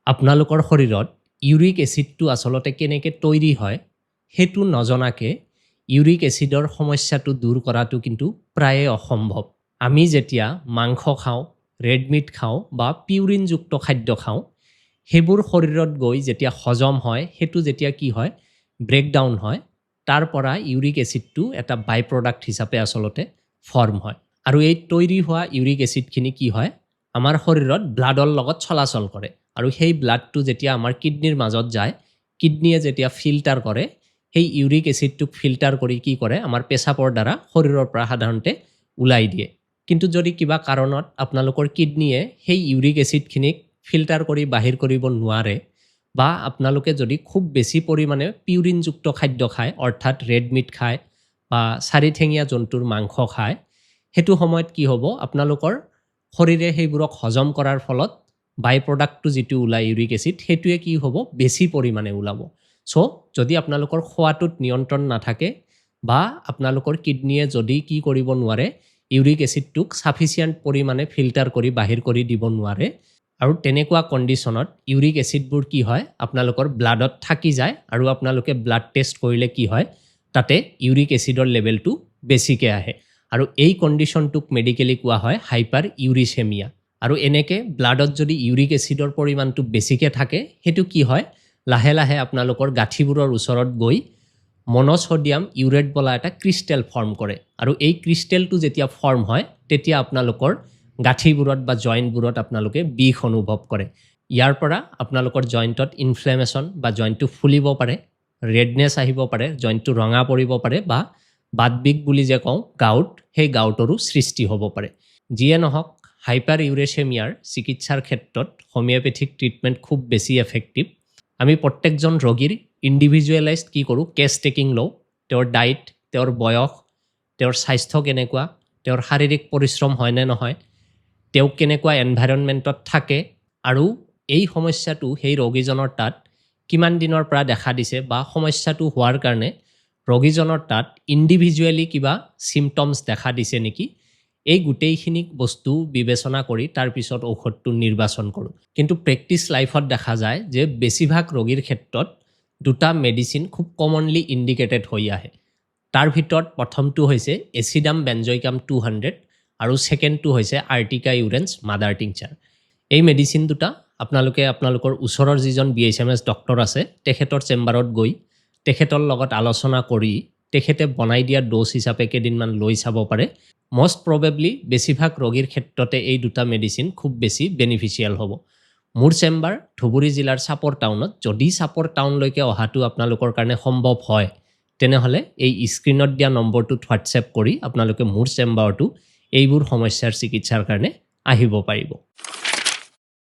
আপোনালোকৰ শৰীৰত ইউৰিক এচিডটো আচলতে কেনেকৈ তৈৰি হয় সেইটো নজনাকে ইউৰিক এচিডৰ সমস্যাটো দূৰ কৰাটো কিন্তু প্ৰায়ে অসম্ভৱ। আমি যেতিয়া মাংস খাওঁ, ৰেড মিট খাওঁ বা পিউৰিনযুক্ত খাদ্য খাওঁ, সেইবোৰ শৰীৰত গৈ যেতিয়া হজম হয়, সেইটো যেতিয়া কি হয় ব্ৰেকডাউন হয়, তাৰ পৰা ইউৰিক এচিডটো এটা বাই প্ৰডাক্ট হিচাপে আচলতে ফৰ্ম হয়। আৰু এই তৈৰি হোৱা ইউৰিক এচিডখিনি কি হয় আমাৰ শৰীৰত ব্লাডৰ লগত চলাচল কৰে আৰু সেই ব্লাডটো যেতিয়া আমাৰ কিডনিৰ মাজত যায়, কিডনিয়ে যেতিয়া ফিল্টাৰ কৰে, সেই ইউৰিক এচিডটোক ফিল্টাৰ কৰি কি কৰে আমাৰ পেচাবৰ দ্বাৰা শৰীৰৰ পৰা সাধাৰণতে ওলাই দিয়ে। কিন্তু যদি কিবা কাৰণত আপোনালোকৰ কিডনিয়ে সেই ইউৰিক এচিডখিনিক ফিল্টাৰ কৰি বাহিৰ কৰিব নোৱাৰে বা আপোনালোকে যদি খুব বেছি পৰিমাণে পিউৰিনযুক্ত খাদ্য খায়, অৰ্থাৎ ৰেড মিট খায় বা চাৰিঠেঙীয়া জন্তুৰ মাংস খায়, সেইটো সময়ত কি হ'ব আপোনালোকৰ শৰীৰে সেইবোৰক হজম কৰাৰ ফলত বাই প্ৰডাক্টটো যিটো ওলাই ইউৰিক এচিড, সেইটোৱে কি হ'ব বেছি পৰিমাণে ওলাব। চ' যদি আপোনালোকৰ খোৱাটোত নিয়ন্ত্ৰণ নাথাকে বা আপোনালোকৰ কিডনিয়ে যদি কি কৰিব নোৱাৰে ইউৰিক এচিডটোক সাফিচিয়েণ্ট পৰিমাণে ফিল্টাৰ কৰি বাহিৰ কৰি দিব নোৱাৰে, আৰু তেনেকুৱা কণ্ডিশ্যনত ইউৰিক এচিডবোৰ কি হয় আপোনালোকৰ ব্লাডত থাকি যায় আৰু আপোনালোকে ব্লাড টেষ্ট কৰিলে কি হয় তাতে ইউৰিক এচিডৰ লেভেলটো বেছিকৈ আহে। আৰু এই কণ্ডিশ্যনটোক মেডিকেলি কোৱা হয় হাইপাৰ ইউৰিচেমিয়া। আৰু এনেকৈ ব্লাডত যদি ইউৰিক এচিডৰ পৰিমাণটো বেছিকৈ থাকে, সেইটো কি হয় লাহে লাহে আপোনালোকৰ গাঁঠিবোৰৰ ওচৰত গৈ মন'ছডিয়াম ইউৰেট বোলা এটা ক্ৰিষ্টেল ফৰ্ম কৰে। আৰু এই ক্ৰিষ্টেলটো যেতিয়া ফৰ্ম হয় তেতিয়া আপোনালোকৰ গাঁঠিবোৰত বা জইণ্টবোৰত আপোনালোকে বিষ অনুভৱ কৰে। ইয়াৰ পৰা আপোনালোকৰ জইণ্টত ইনফ্লেমেশ্যন বা জইণ্টটো ফুলিব পাৰে, ৰেডনেছ আহিব পাৰে, জইণ্টটো ৰঙা পৰিব পাৰে বা বাত বিষ বুলি যে কওঁ গাউট, সেই গাউটৰো সৃষ্টি হ'ব পাৰে। যিয়ে নহওক হাইপাৰ ইউৰেচেমিয়াৰ চিকিৎসাৰ ক্ষেত্ৰত হোমিঅ'পেথিক ট্ৰিটমেণ্ট খুব বেছি এফেক্টিভ। আমি প্ৰত্যেকজন ৰোগীৰ ইণ্ডিভিজুৱেলাইজড কি কৰোঁ কেছ টেকিং লওঁ, তেওঁৰ ডায়েট, তেওঁৰ বয়স, তেওঁৰ স্বাস্থ্য কেনেকুৱা, তেওঁৰ শাৰীৰিক পৰিশ্ৰম হয়নে নহয়, তেওঁ কেনেকুৱা এনভাইৰনমেণ্টত থাকে আৰু এই সমস্যাটো সেই ৰোগীজনৰ তাত কিমান দিনৰ পৰা দেখা দিছে বা সমস্যাটো হোৱাৰ কাৰণে ৰোগীজনৰ তাত ইণ্ডিভিজুৱেলি কিবা চিমটমছ দেখা দিছে নেকি, এই গোটেইখিনি বস্তু বিবেচনা কৰি তাৰপিছত ঔষধটো নিৰ্বাচন কৰোঁ। কিন্তু প্ৰেক্টিছ লাইফত দেখা যায় যে বেছিভাগ ৰোগীৰ ক্ষেত্ৰত দুটা মেডিচিন খুব কমনলি ইণ্ডিকেটেড হৈ আহে। তাৰ ভিতৰত প্ৰথমটো হৈছে এচিডাম বেঞ্জয়কাম 200 আৰু ছেকেণ্ডটো হৈছে আৰ্টিকা ইউৰেন্স মাদাৰ টিংচাৰ। এই মেডিচিন দুটা আপোনালোকে আপোনালোকৰ ওচৰৰ যিজন BHMS ডক্টৰ আছে তেখেতৰ চেম্বাৰত গৈ তেখেতৰ লগত আলোচনা কৰি তেখেতে বনাই দিয়া ড'জ হিচাপে কেইদিনমান লৈ চাব পাৰে। মষ্ট প্ৰবেবলি বেছিভাগ ৰোগীৰ ক্ষেত্ৰতে এই দুটা মেডিচিন খুব বেছি বেনিফিচিয়েল হ'ব। মোৰ চেম্বাৰ ধুবুৰী জিলাৰ চাপৰ টাউনত। যদি চাপৰ টাউনলৈকে অহাটো আপোনালোকৰ কাৰণে সম্ভৱ হয় তেনেহ'লে এই স্ক্ৰীনত দিয়া নম্বৰটোত হোৱাটছএপ কৰি আপোনালোকে মোৰ চেম্বাৰটো এইবোৰ সমস্যাৰ চিকিৎসাৰ কাৰণে আহিব পাৰিব।